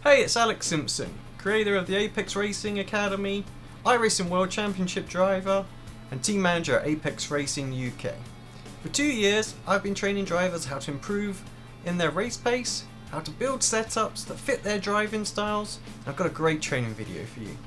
Hey, it's Alex Simpson, creator of the Apex Racing Academy, iRacing World Championship driver, and team manager at Apex Racing UK. For 2 years, I've been training drivers how to improve in their race pace, how to build setups that fit their driving styles, and I've got a great training video for you.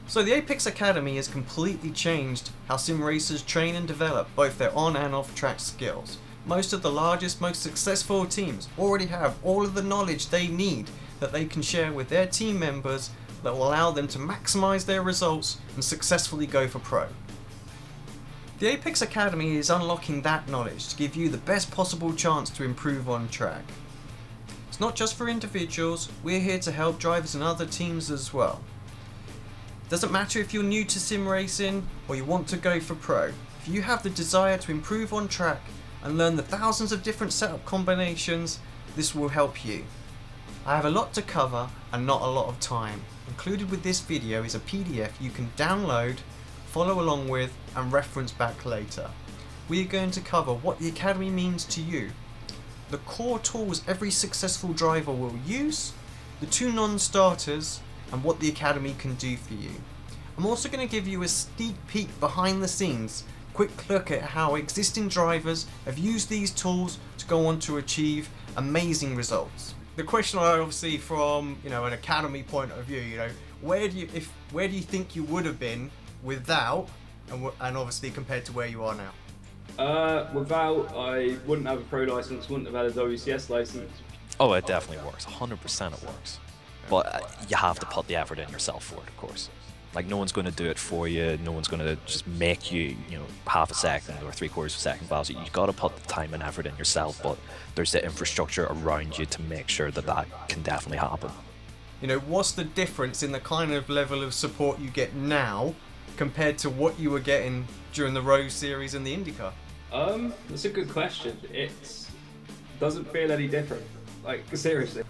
So the Apex Academy has completely changed how sim racers train and develop both their on and off track skills. Most of the largest, most successful teams already have all of the knowledge they need that they can share with their team members that will allow them to maximize their results and successfully go for pro. The Apex Academy is unlocking that knowledge to give you the best possible chance to improve on track. It's not just for individuals, we're here to help drivers and other teams as well. It doesn't matter if you're new to sim racing or you want to go for pro. If you have the desire to improve on track and learn the thousands of different setup combinations, this will help you. I have a lot to cover and not a lot of time. Included with this video is a PDF you can download, follow along with and reference back later. We are going to cover what the Academy means to you, the core tools every successful driver will use, the 2 non-starters, and what the Academy can do for you. I'm also going to give you a sneak peek behind the scenes, quick look at how existing drivers have used these tools to go on to achieve amazing results. The question I obviously from an Academy point of view, where do you think you would have been without, and obviously compared to where you are now? Without, I wouldn't have a pro license, wouldn't have had a WCS license. Oh, it definitely works. 100% it works. But you have to put the effort in yourself for it, of course. Like, no one's going to do it for you. No one's going to just make you, half a second or 3/4 of a second faster. You've got to put the time and effort in yourself, but there's the infrastructure around you to make sure that that can definitely happen. What's the difference in the kind of level of support you get now compared to what you were getting during the Rose Series and the IndyCar? That's a good question. It doesn't feel any different. Like, seriously.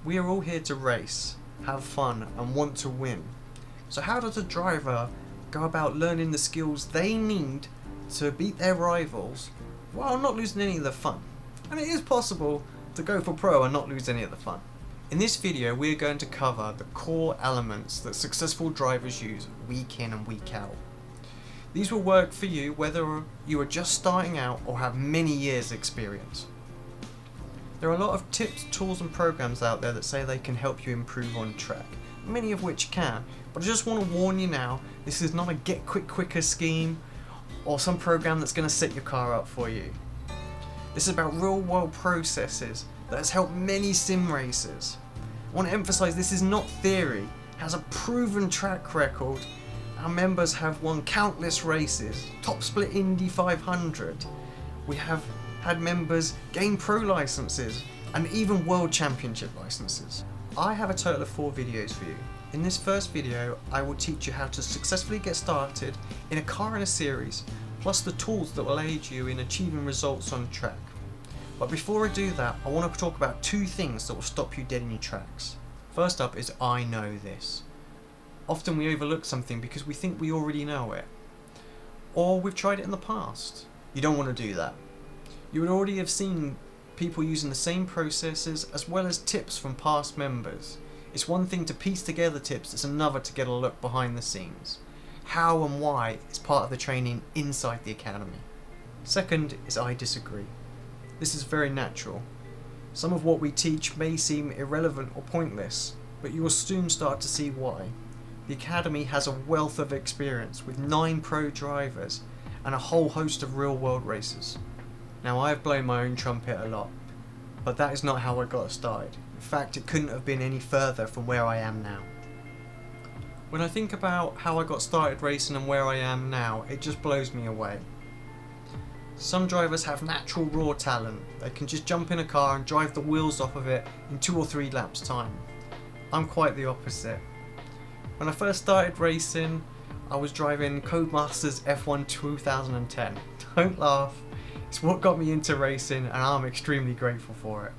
We are all here to race, have fun, and want to win. So how does a driver go about learning the skills they need to beat their rivals while not losing any of the fun? And it is possible to go for pro and not lose any of the fun. In this video, we are going to cover the core elements that successful drivers use week in and week out. These will work for you whether you are just starting out or have many years experience. There are a lot of tips, tools and programs out there that say they can help you improve on track, many of which can, but I just want to warn you now, this is not a get quicker scheme or some program that's going to set your car up for you. This is about real world processes that has helped many sim racers. I want to emphasize this is not theory, it has a proven track record. Our members have won countless races, top split Indy 500. We have had members gain pro licenses and even world championship licenses. I have a total of 4 videos for you. In this first video, I will teach you how to successfully get started in a car in a series, plus the tools that will aid you in achieving results on track. But before I do that, I want to talk about 2 things that will stop you dead in your tracks. First up is I know this. Often we overlook something because we think we already know it, or we've tried it in the past. You don't want to do that. You would already have seen people using the same processes as well as tips from past members. It's one thing to piece together tips, it's another to get a look behind the scenes. How and why is part of the training inside the Academy. Second is I disagree. This is very natural. Some of what we teach may seem irrelevant or pointless, but you will soon start to see why. The Academy has a wealth of experience with 9 pro drivers and a whole host of real world races. Now, I have blown my own trumpet a lot, but that is not how I got started. In fact, it couldn't have been any further from where I am now. When I think about how I got started racing and where I am now, it just blows me away. Some drivers have natural raw talent. They can just jump in a car and drive the wheels off of it in 2 or 3 laps time. I'm quite the opposite. When I first started racing, I was driving Codemasters F1 2010. Don't laugh. It's what got me into racing and I'm extremely grateful for it.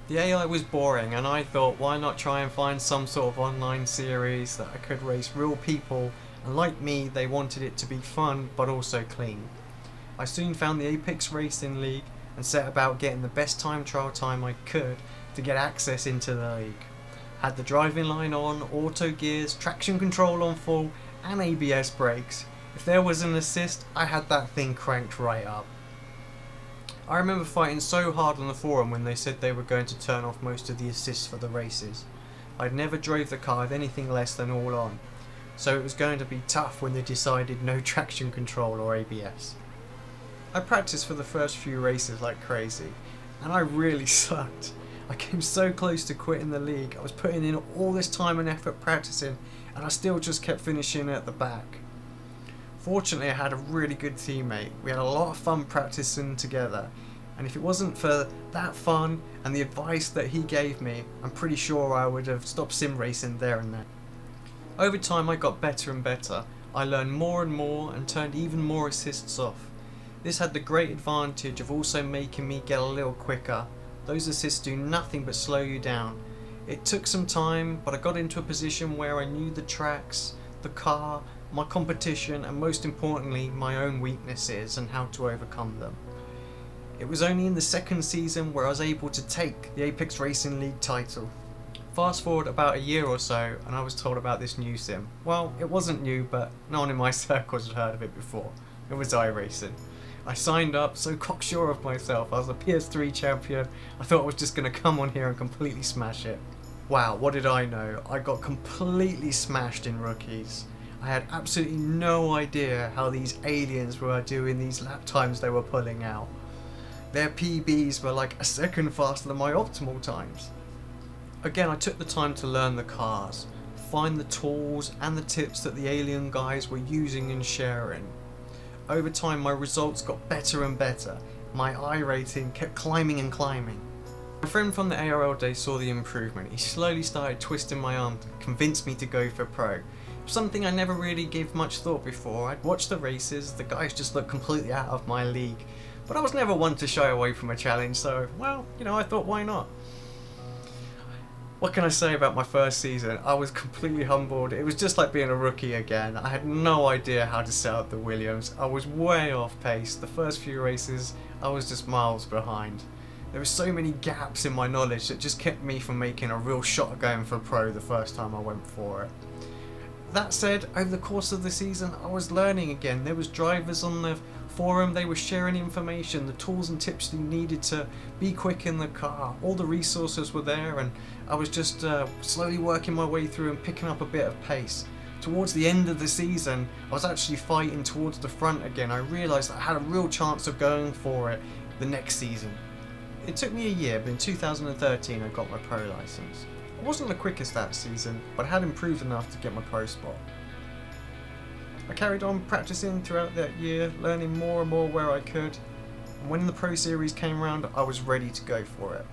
The AI was boring and I thought, why not try and find some sort of online series that I could race real people, and like me, they wanted it to be fun but also clean. I soon found the Apex Racing League and set about getting the best time trial time I could to get access into the league. Had the driving line on, auto gears, traction control on full, and ABS brakes. If there was an assist, I had that thing cranked right up. I remember fighting so hard on the forum when they said they were going to turn off most of the assists for the races. I'd never drove the car with anything less than all on, so it was going to be tough when they decided no traction control or ABS. I practiced for the first few races like crazy, and I really sucked. I came so close to quitting the league. I was putting in all this time and effort practicing, and I still just kept finishing at the back. Fortunately, I had a really good teammate. We had a lot of fun practicing together, and if it wasn't for that fun and the advice that he gave me, I'm pretty sure I would have stopped sim racing there and then. Over time, I got better and better. I learned more and more and turned even more assists off. This had the great advantage of also making me get a little quicker. Those assists do nothing but slow you down. It took some time, but I got into a position where I knew the tracks, the car, my competition, and most importantly, my own weaknesses and how to overcome them. It was only in the second season where I was able to take the Apex Racing League title. Fast forward about a year or so, and I was told about this new sim. Well, it wasn't new, but no one in my circles had heard of it before. It was iRacing. I signed up so cocksure of myself. I was a PS3 champion. I thought I was just going to come on here and completely smash it. Wow, what did I know? I got completely smashed in rookies. I had absolutely no idea how these aliens were doing these lap times they were pulling out. Their PBs were like a second faster than my optimal times. Again, I took the time to learn the cars, find the tools and the tips that the alien guys were using and sharing. Over time, my results got better and better. My I rating kept climbing and climbing. My friend from the ARL days saw the improvement. He slowly started twisting my arm to convince me to go for pro. Something I never really gave much thought before. I'd watch the races, the guys just looked completely out of my league. But I was never one to shy away from a challenge, so, well, I thought, why not? What can I say about my first season? I was completely humbled. It was just like being a rookie again. I had no idea how to set up the Williams. I was way off pace. The first few races, I was just miles behind. There were so many gaps in my knowledge that just kept me from making a real shot at going for pro the first time I went for it. That said, over the course of the season, I was learning again. There was drivers on the forum, they were sharing information, the tools and tips you needed to be quick in the car. All the resources were there, and I was just slowly working my way through and picking up a bit of pace. Towards the end of the season, I was actually fighting towards the front again. I realised that I had a real chance of going for it the next season. It took me a year, but in 2013 I got my pro licence. I wasn't the quickest that season, but I had improved enough to get my pro spot. I carried on practicing throughout that year, learning more and more where I could, and when the pro series came around, I was ready to go for it.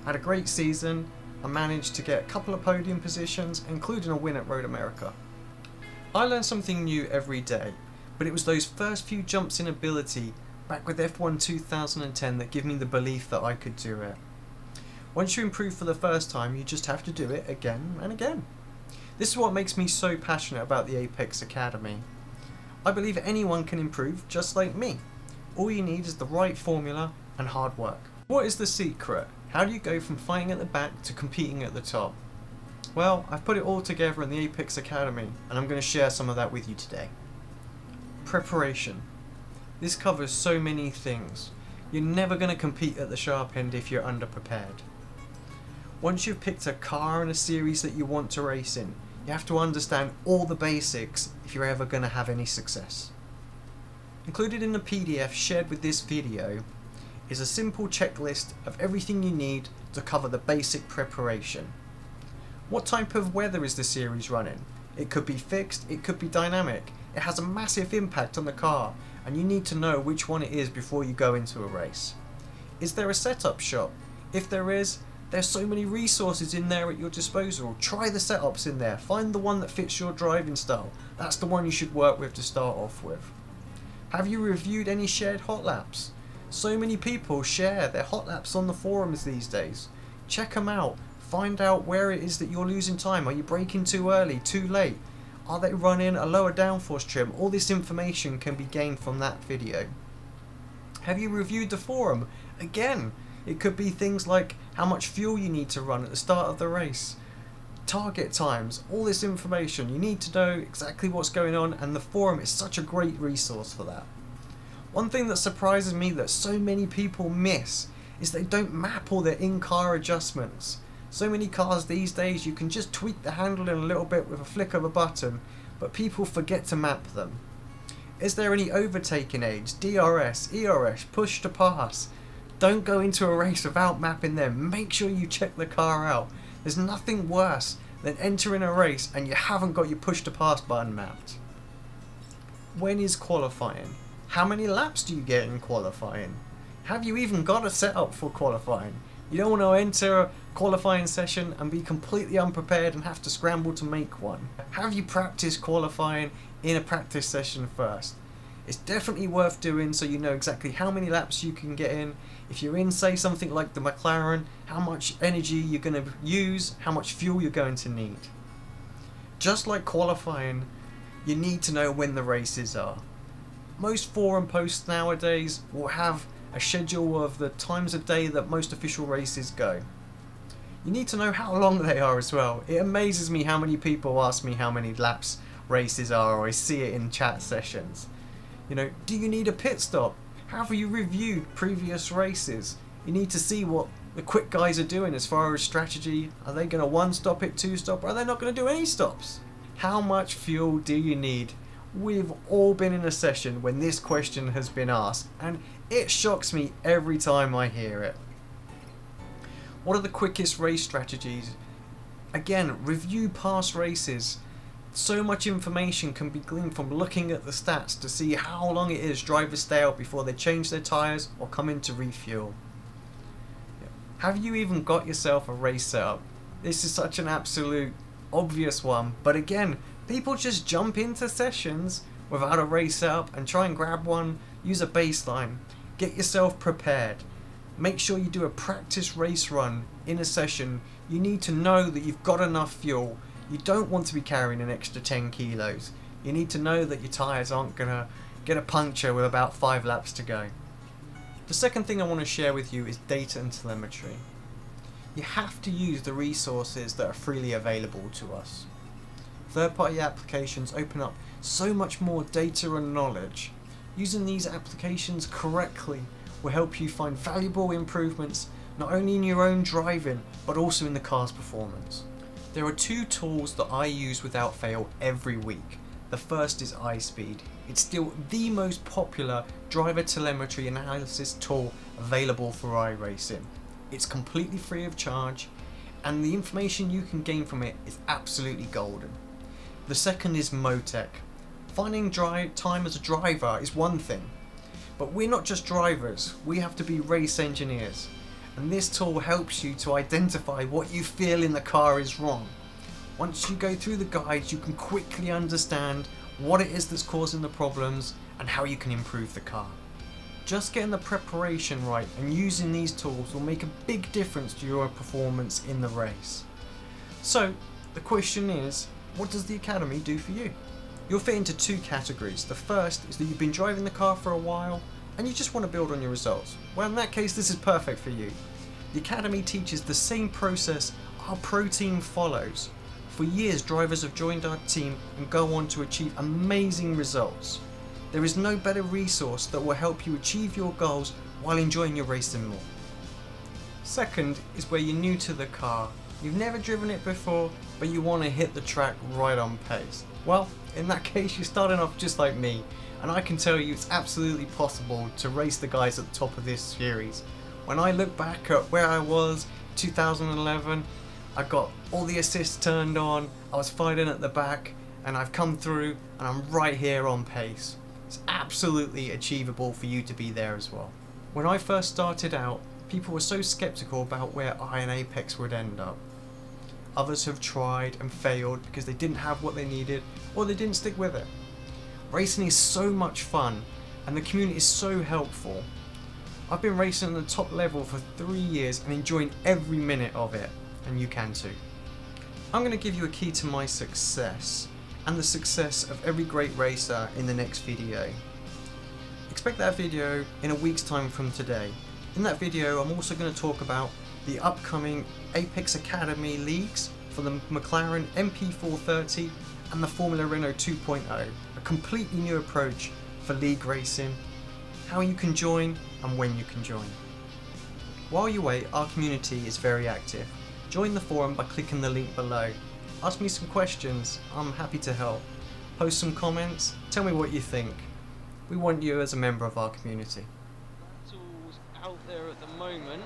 I had a great season. I managed to get a couple of podium positions, including a win at Road America. I learned something new every day, but it was those first few jumps in ability back with F1 2010 that give me the belief that I could do it. Once you improve for the first time, you just have to do it again and again. This is what makes me so passionate about the Apex Academy. I believe anyone can improve just like me. All you need is the right formula and hard work. What is the secret? How do you go from fighting at the back to competing at the top? Well, I've put it all together in the Apex Academy, and I'm going to share some of that with you today. Preparation. This covers so many things. You're never going to compete at the sharp end if you're underprepared. Once you've picked a car and a series that you want to race in, you have to understand all the basics if you're ever going to have any success. Included in the PDF shared with this video is a simple checklist of everything you need to cover the basic preparation. What type of weather is the series running? It could be fixed, it could be dynamic. It has a massive impact on the car, and you need to know which one it is before you go into a race. Is there a setup shop? If there is, there's so many resources in there at your disposal. Try the setups in there. Find the one that fits your driving style. That's the one you should work with to start off with. Have you reviewed any shared hot laps? So many people share their hot laps on the forums these days. Check them out. Find out where it is that you're losing time. Are you braking too early, too late? Are they running a lower downforce trim? All this information can be gained from that video. Have you reviewed the forum? Again, it could be things like how much fuel you need to run at the start of the race. target times, all this information. You need to know exactly what's going on, and the forum is such a great resource for that. One thing that surprises me that so many people miss is they don't map all their in-car adjustments. So many cars these days you can just tweak the handling a little bit with a flick of a button, but people forget to map them. Is there any overtaking aids, DRS, ERS, push to pass? Don't go into a race without mapping them. Make sure you check the car out. There's nothing worse than entering a race and you haven't got your push to pass button mapped. When is qualifying? How many laps do you get in qualifying? Have you even got a setup for qualifying? You don't want to enter a qualifying session and be completely unprepared and have to scramble to make one. Have you practiced qualifying in a practice session first? It's definitely worth doing so you know exactly how many laps you can get in. If you're in, say, something like the McLaren, how much energy you're going to use, how much fuel you're going to need. Just like qualifying, you need to know when the races are. Most forum posts nowadays will have a schedule of the times of day that most official races go. You need to know how long they are as well. It amazes me how many people ask me how many laps races are, or I see it in chat sessions. You know, do you need a pit stop? Have you reviewed previous races? You need to see what the quick guys are doing as far as strategy. Are they going to one stop it, two stop, or are they not going to do any stops? How much fuel do you need? We've all been in a session when this question has been asked, and it shocks me every time I hear it. What are the quickest race strategies? Again, review past races. So much information can be gleaned from looking at the stats to see how long it is drivers stay out before they change their tyres or come in to refuel. Have you even got yourself a race setup? This is such an absolute obvious one, but again, people just jump into sessions without a race setup and try and grab one, use a baseline. Get yourself prepared. Make sure you do a practice race run in a session. You need to know that you've got enough fuel. You don't want to be carrying an extra 10 kilos. You need to know that your tyres aren't going to get a puncture with about 5 laps to go. The second thing I want to share with you is data and telemetry. You have to use the resources that are freely available to us. Third-party applications open up so much more data and knowledge. Using these applications correctly will help you find valuable improvements not only in your own driving but also in the car's performance. There are 2 tools that I use without fail every week. The first is iSpeed. It's still the most popular driver telemetry analysis tool available for iRacing. It's completely free of charge, and the information you can gain from it is absolutely golden. The second is Motec. Finding time as a driver is one thing, but we're not just drivers, we have to be race engineers. And this tool helps you to identify what you feel in the car is wrong. Once you go through the guides, you can quickly understand what it is that's causing the problems and how you can improve the car. Just getting the preparation right and using these tools will make a big difference to your performance in the race. So, the question is, what does the Academy do for you? You'll fit into 2 categories. The first is that you've been driving the car for a while and you just want to build on your results. Well, in that case, this is perfect for you. The Academy teaches the same process our pro team follows. For years, drivers have joined our team and go on to achieve amazing results. There is no better resource that will help you achieve your goals while enjoying your racing more. Second is where you're new to the car. You've never driven it before, but you want to hit the track right on pace. Well, in that case, you're starting off just like me, and I can tell you it's absolutely possible to race the guys at the top of this series. When I look back at where I was 2011, I got all the assists turned on, I was fighting at the back, and I've come through and I'm right here on pace. It's absolutely achievable for you to be there as well. When I first started out, people were so skeptical about where I and Apex would end up. Others have tried and failed because they didn't have what they needed or they didn't stick with it. Racing is so much fun and the community is so helpful. I've been racing at the top level for 3 years and enjoying every minute of it, and you can too. I'm going to give you a key to my success and the success of every great racer in the next video. Expect that video in a week's time from today. In that video I'm also going to talk about the upcoming Apex Academy leagues for the McLaren MP430 and the Formula Renault 2.0, a completely new approach for league racing, how you can join and when you can join. While you wait, our community is very active. Join the forum by clicking the link below. Ask me some questions, I'm happy to help. Post some comments, tell me what you think. We want you as a member of our community. Battles out there at the moment.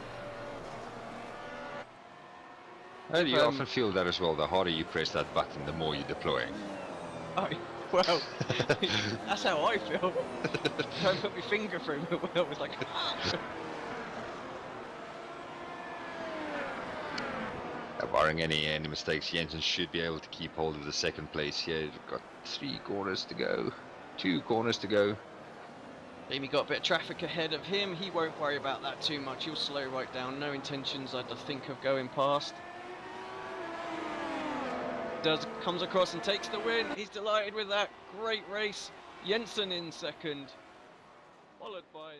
And you often feel that as well, the harder you press that button, the more you're deploying. Oh, well, that's how I feel. Don't put my finger through it, well, it's like... Barring any mistakes, Jensen should be able to keep hold of the second place here. We've got 3 corners to go, 2 corners to go. Jamie got a bit of traffic ahead of him. He won't worry about that too much. He'll slow right down. No intentions, I'd think, of going past. Comes across and takes the win. He's delighted with that. Great race. Jensen in second, followed by